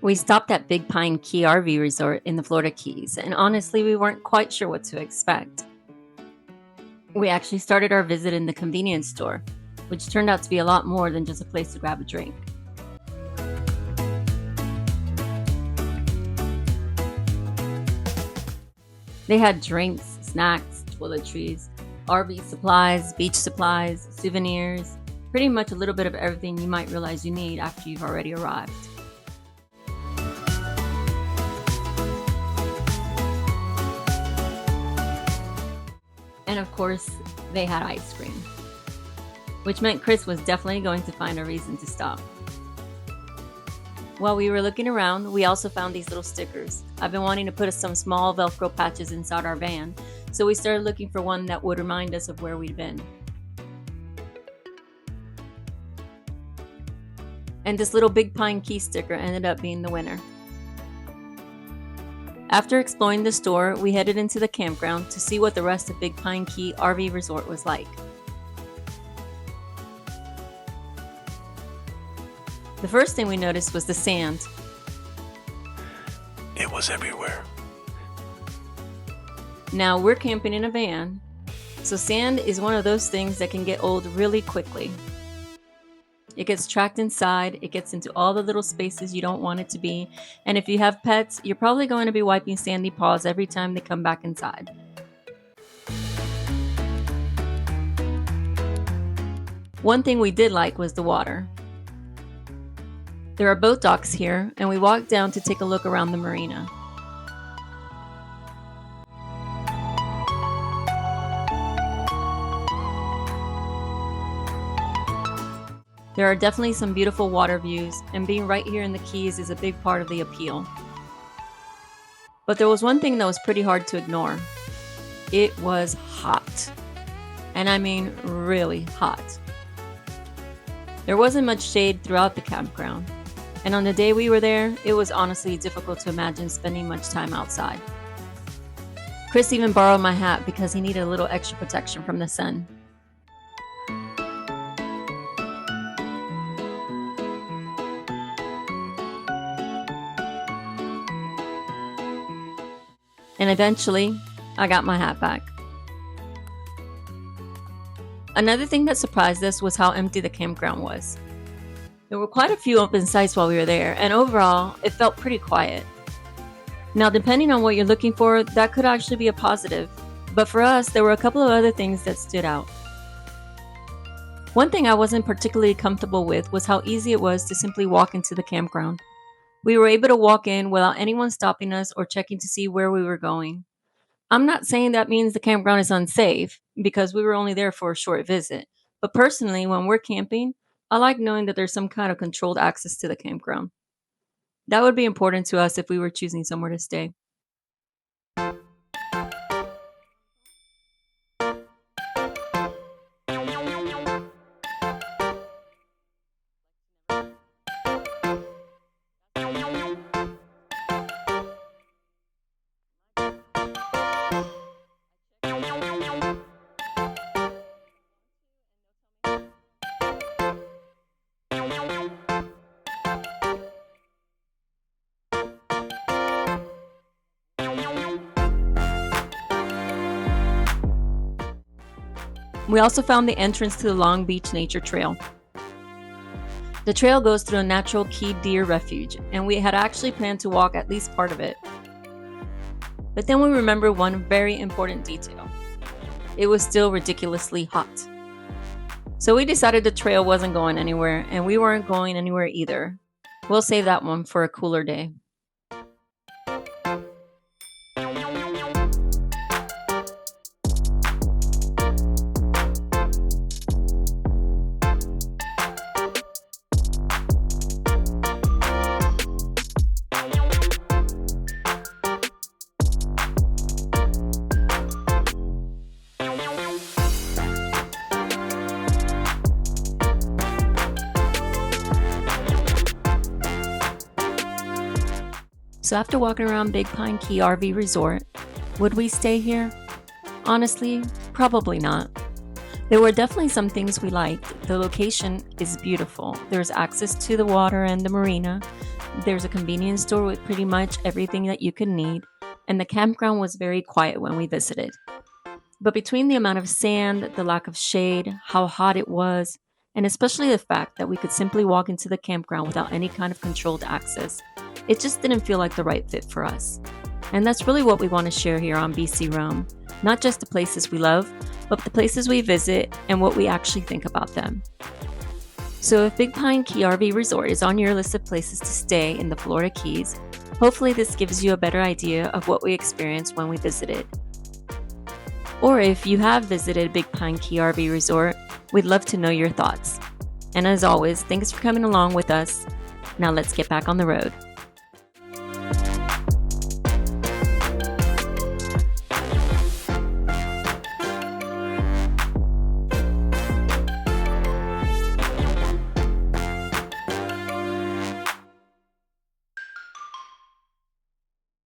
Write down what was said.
We stopped at Big Pine Key RV Resort in the Florida Keys, and honestly, we weren't quite sure what to expect. We actually started our visit in the convenience store, which turned out to be a lot more than just a place to grab a drink. They had drinks, snacks, toiletries, RV supplies, beach supplies, souvenirs, pretty much a little bit of everything you might realize you need after you've already arrived. And of course, they had ice cream, which meant Chris was definitely going to find a reason to stop. While we were looking around, we also found these little stickers. I've been wanting to put some small Velcro patches inside our van, so we started looking for one that would remind us of where we'd been. And this little Big Pine Key sticker ended up being the winner. After exploring the store, we headed into the campground to see what the rest of Big Pine Key RV Resort was like. The first thing we noticed was the sand. It was everywhere. Now, we're camping in a van, so sand is one of those things that can get old really quickly. It gets trapped inside, it gets into all the little spaces you don't want it to be, and if you have pets, you're probably going to be wiping sandy paws every time they come back inside. One thing we did like was the water. There are boat docks here, and we walked down to take a look around the marina. There are definitely some beautiful water views, and being right here in the Keys is a big part of the appeal. But there was one thing that was pretty hard to ignore. It was hot. And I mean really hot. There wasn't much shade throughout the campground, and on the day we were there, it was honestly difficult to imagine spending much time outside. Chris even borrowed my hat because he needed a little extra protection from the sun. And eventually, I got my hat back. Another thing that surprised us was how empty the campground was. There were quite a few open sites while we were there, and overall, it felt pretty quiet. Now, depending on what you're looking for, that could actually be a positive, but for us, there were a couple of other things that stood out. One thing I wasn't particularly comfortable with was how easy it was to simply walk into the campground. We were able to walk in without anyone stopping us or checking to see where we were going. I'm not saying that means the campground is unsafe, because we were only there for a short visit. But personally, when we're camping, I like knowing that there's some kind of controlled access to the campground. That would be important to us if we were choosing somewhere to stay. We also found the entrance to the Long Beach Nature Trail. The trail goes through a natural key deer refuge, and we had actually planned to walk at least part of it. But then we remembered one very important detail. It was still ridiculously hot. So we decided the trail wasn't going anywhere, and we weren't going anywhere either. We'll save that one for a cooler day. So after walking around Big Pine Key RV Resort, would we stay here? Honestly, probably not. There were definitely some things we liked. The location is beautiful. There's access to the water and the marina. There's a convenience store with pretty much everything that you could need, and the campground was very quiet when we visited. But between the amount of sand, the lack of shade, how hot it was, and especially the fact that we could simply walk into the campground without any kind of controlled access, it just didn't feel like the right fit for us. And that's really what we want to share here on BC Roam. Not just the places we love, but the places we visit and what we actually think about them. So if Big Pine Key RV Resort is on your list of places to stay in the Florida Keys, hopefully this gives you a better idea of what we experienced when we visited. Or if you have visited Big Pine Key RV Resort, we'd love to know your thoughts. And as always, thanks for coming along with us. Now let's get back on the road.